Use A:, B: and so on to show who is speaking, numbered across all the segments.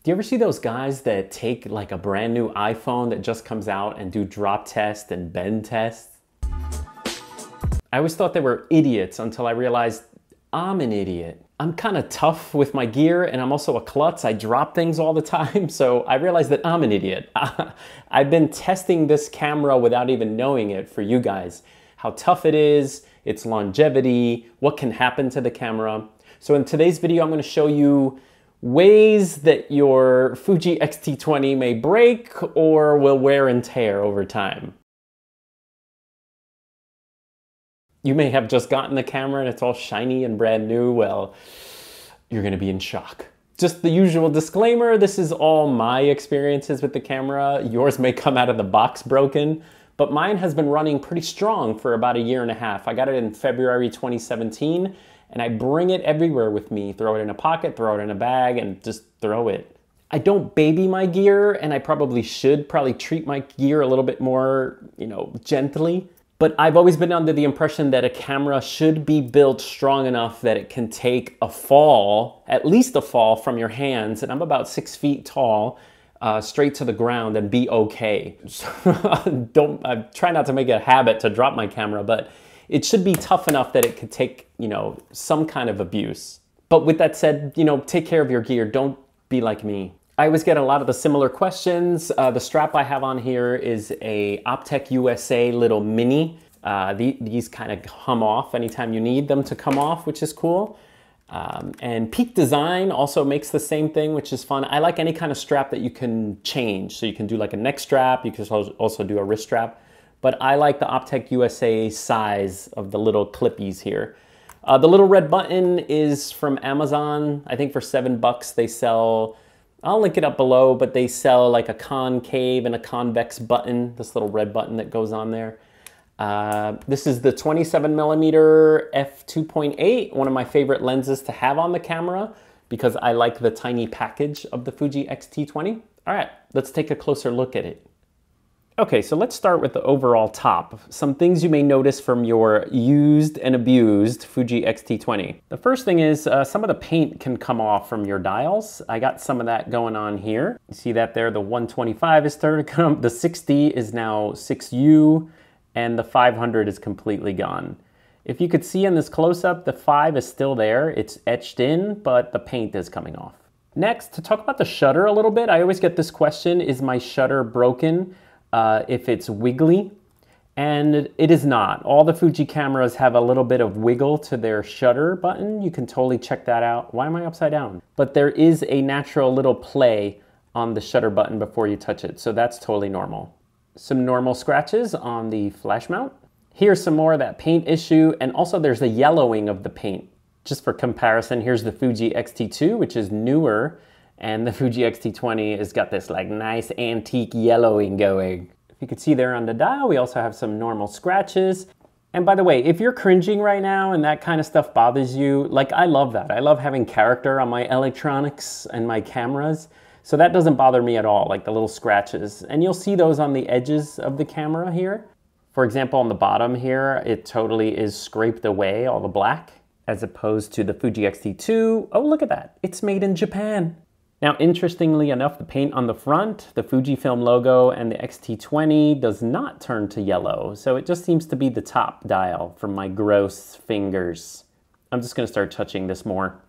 A: Do you ever see those guys that take like a brand new iPhone that just comes out and do drop tests and bend tests? I always thought they were idiots until I realized I'm an idiot. I'm kind of tough with my gear and I'm also a klutz. I drop things all the time, so I realized that I'm an idiot. I've been testing this camera without even knowing it for you guys. How tough it is, its longevity, what can happen to the camera. So in today's video, I'm going to show you ways that your Fuji X-T20 may break or will wear and tear over time. You may have just gotten the camera and it's all shiny and brand new. Well, you're gonna be in shock. Just the usual disclaimer, this is all my experiences with the camera. Yours may come out of the box broken, but mine has been running pretty strong for about 1.5 years. I got it in February 2017, and I bring it everywhere with me. Throw it in a pocket, throw it in a bag, and just throw it. I don't baby my gear, and I probably should treat my gear a little bit more, gently. But I've always been under the impression that a camera should be built strong enough that it can take a fall, at least a fall from your hands, and I'm about 6 feet tall, straight to the ground and be okay. So I try not to make it a habit to drop my camera, but it should be tough enough that it could take, some kind of abuse. But with that said, take care of your gear. Don't be like me. I always get a lot of the similar questions. The strap I have on here is a Optech USA little mini. These kind of come off anytime you need them to come off, which is cool. And Peak Design also makes the same thing, which is fun. I like any kind of strap that you can change. So you can do like a neck strap, you can also do a wrist strap. But I like the Optech USA size of the little clippies here. The little red button is from Amazon. I think for $7 they sell, I'll link it up below, but they sell like a concave and a convex button, this little red button that goes on there. This is the 27mm f2.8, one of my favorite lenses to have on the camera because I like the tiny package of the Fuji X-T20. All right, let's take a closer look at it. Okay, so let's start with the overall top. Some things you may notice from your used and abused Fuji X-T20. The first thing is some of the paint can come off from your dials. I got some of that going on here. You see that there, the 125 is starting to come, the 60 is now 6U, and the 500 is completely gone. If you could see in this close-up, the 5 is still there. It's etched in, but the paint is coming off. Next, to talk about the shutter a little bit, I always get this question, is my shutter broken? If it's wiggly, and it is not. All the Fuji cameras have a little bit of wiggle to their shutter button. You can totally check that out. Why am I upside down? But there is a natural little play on the shutter button before you touch it, so that's totally normal. Some normal scratches on the flash mount. Here's some more of that paint issue, and also there's the yellowing of the paint. Just for comparison, here's the Fuji X-T2, which is newer, and the Fuji X-T20 has got this like nice antique yellowing going. If you can see there on the dial, we also have some normal scratches. And by the way, if you're cringing right now and that kind of stuff bothers you, like I love that. I love having character on my electronics and my cameras. So that doesn't bother me at all, like the little scratches. And you'll see those on the edges of the camera here. For example, on the bottom here, it totally is scraped away, all the black, as opposed to the Fuji X-T2. Oh, look at that. It's made in Japan. Now, interestingly enough, the paint on the front, the Fujifilm logo, and the X-T20 does not turn to yellow, so it just seems to be the top dial from my gross fingers. I'm just gonna start touching this more.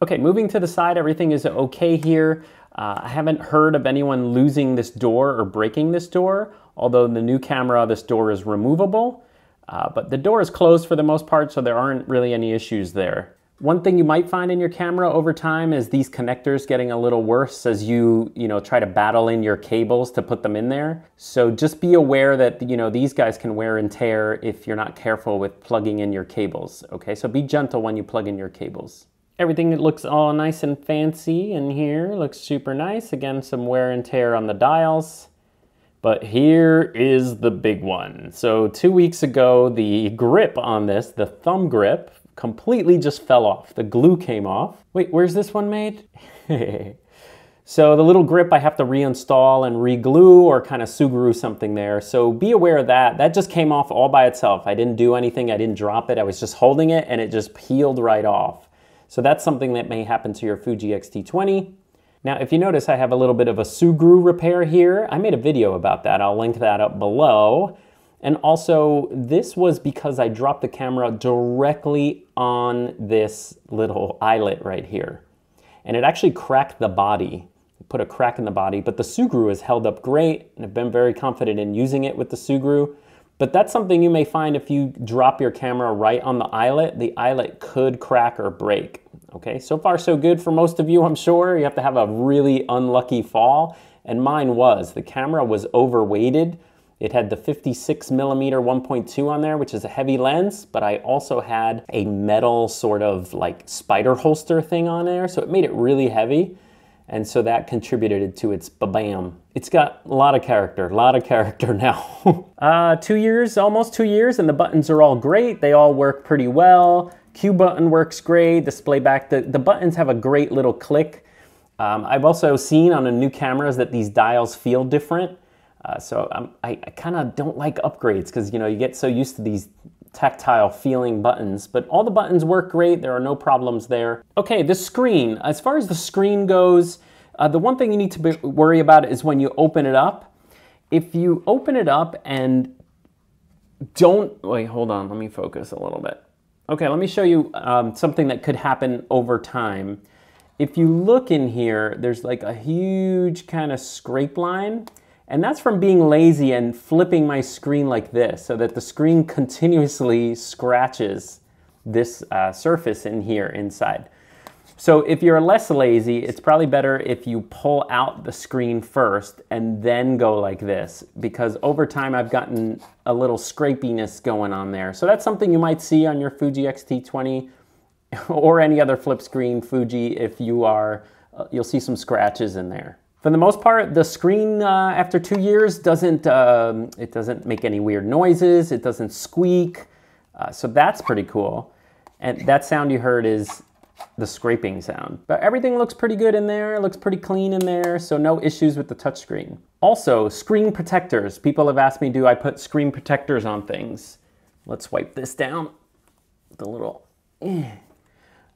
A: Okay, moving to the side, everything is okay here. I haven't heard of anyone losing this door or breaking this door, although the new camera, this door is removable, but the door is closed for the most part, so there aren't really any issues there. One thing you might find in your camera over time is these connectors getting a little worse as you try to battle in your cables to put them in there. So just be aware that, these guys can wear and tear if you're not careful with plugging in your cables, okay? So be gentle when you plug in your cables. Everything looks all nice and fancy in here, looks super nice. Again, some wear and tear on the dials. But here is the big one. So 2 weeks ago, the grip on this, the thumb grip, completely just fell off. The glue came off. Wait, where's this one made? So the little grip I have to reinstall and re-glue or kind of Sugru something there. So be aware of that. That just came off all by itself. I didn't do anything. I didn't drop it. I was just holding it and it just peeled right off. So that's something that may happen to your Fuji X-T20. Now, if you notice, I have a little bit of a Sugru Repair here. I made a video about that. I'll link that up below. And also, this was because I dropped the camera directly on this little eyelet right here. And it actually cracked the body, put a crack in the body, but the Sugru has held up great, and I've been very confident in using it with the Sugru. But that's something you may find if you drop your camera right on the eyelet could crack or break. Okay, so far so good for most of you, I'm sure. You have to have a really unlucky fall, and mine was. The camera was overweighted. It had the 56mm 1.2 on there, which is a heavy lens, but I also had a metal sort of like spider holster thing on there, so it made it really heavy, and so that contributed to its ba-bam. It's got a lot of character now. 2 years, almost 2 years, and the buttons are all great. They all work pretty well. Q button works great, display back. The buttons have a great little click. I've also seen on the new cameras that these dials feel different. So I kind of don't like upgrades because, you know, you get so used to these tactile feeling buttons, but all the buttons work great. There are no problems there. Okay, the screen. As far as the screen goes, the one thing you need to worry about is when you open it up. If you open it up and wait, hold on, let me focus a little bit. Okay, let me show you something that could happen over time. If you look in here, there's like a huge kind of scrape line. And that's from being lazy and flipping my screen like this so that the screen continuously scratches this surface in here inside. So if you're less lazy, it's probably better if you pull out the screen first and then go like this, because over time I've gotten a little scrapiness going on there. So that's something you might see on your Fuji X-T20 or any other flip screen Fuji. If you are, you'll see some scratches in there. For the most part, the screen after 2 years doesn't make any weird noises. It doesn't squeak. So that's pretty cool. And that sound you heard is the scraping sound. But everything looks pretty good in there. It looks pretty clean in there. So no issues with the touchscreen. Also, screen protectors. People have asked me, do I put screen protectors on things? Let's wipe this down. The little...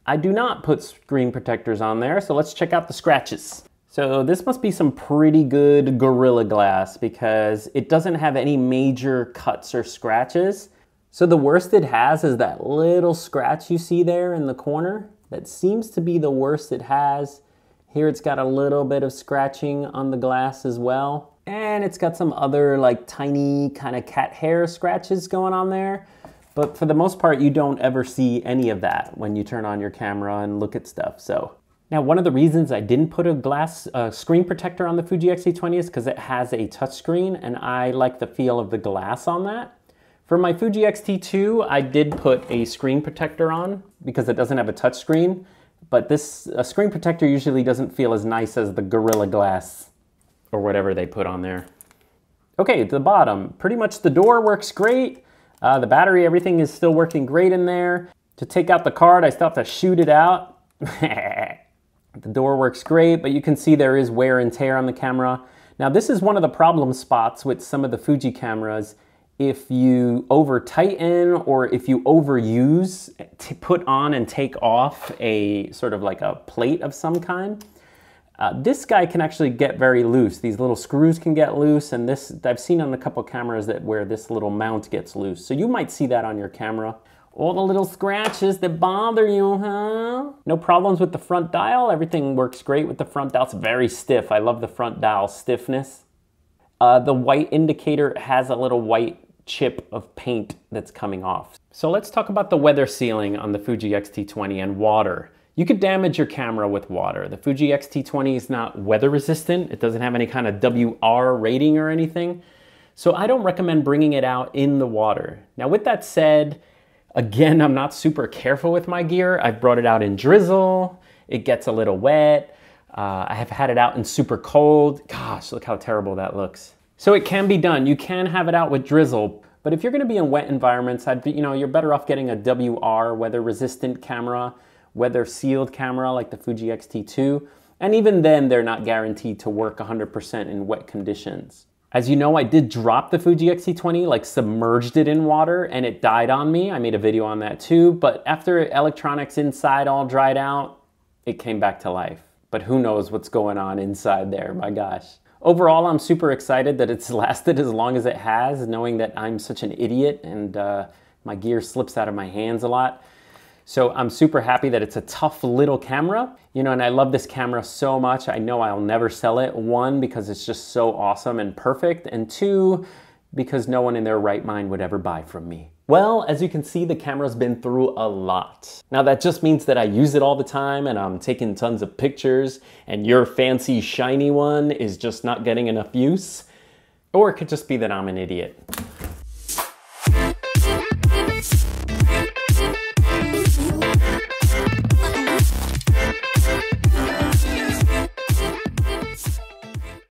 A: I do not put screen protectors on there. So let's check out the scratches. So this must be some pretty good Gorilla Glass because it doesn't have any major cuts or scratches. So the worst it has is that little scratch you see there in the corner. That seems to be the worst it has. Here it's got a little bit of scratching on the glass as well. And it's got some other like tiny kind of cat hair scratches going on there. But for the most part, you don't ever see any of that when you turn on your camera and look at stuff. So. Now, one of the reasons I didn't put a glass screen protector on the Fuji X-T20 is because it has a touchscreen and I like the feel of the glass on that. For my Fuji X-T2, I did put a screen protector on because it doesn't have a touchscreen, but this screen protector usually doesn't feel as nice as the Gorilla Glass or whatever they put on there. Okay, at the bottom, pretty much the door works great. The battery, everything is still working great in there. To take out the card, I still have to shoot it out. The door works great, but you can see there is wear and tear on the camera. Now, this is one of the problem spots with some of the Fuji cameras. If you over tighten or if you overuse to put on and take off a sort of like a plate of some kind, this guy can actually get very loose. These little screws can get loose, and this I've seen on a couple cameras that where this little mount gets loose. So you might see that on your camera. All the little scratches that bother you, huh? No problems with the front dial. Everything works great with the front dial. It's very stiff. I love the front dial stiffness. The white indicator has a little white chip of paint that's coming off. So let's talk about the weather sealing on the Fuji X-T20 and water. You could damage your camera with water. The Fuji X-T20 is not weather resistant. It doesn't have any kind of WR rating or anything. So I don't recommend bringing it out in the water. Now, with that said, again, I'm not super careful with my gear. I've brought it out in drizzle. It gets a little wet. I have had it out in super cold. Gosh, look how terrible that looks. So it can be done. You can have it out with drizzle. But if you're going to be in wet environments, you're better off getting a WR, weather-resistant camera, weather-sealed camera like the Fuji X-T2. And even then, they're not guaranteed to work 100% in wet conditions. As you know, I did drop the Fuji X-T20, like submerged it in water, and it died on me. I made a video on that too, but after electronics inside all dried out, it came back to life. but who knows what's going on inside there, my gosh. Overall, I'm super excited that it's lasted as long as it has, knowing that I'm such an idiot and my gear slips out of my hands a lot. So I'm super happy that it's a tough little camera, you know, and I love this camera so much. I know I'll never sell it. One, because it's just so awesome and perfect, and two, because no one in their right mind would ever buy from me. Well, as you can see, the camera's been through a lot. Now that just means that I use it all the time and I'm taking tons of pictures and your fancy shiny one is just not getting enough use. Or it could just be that I'm an idiot.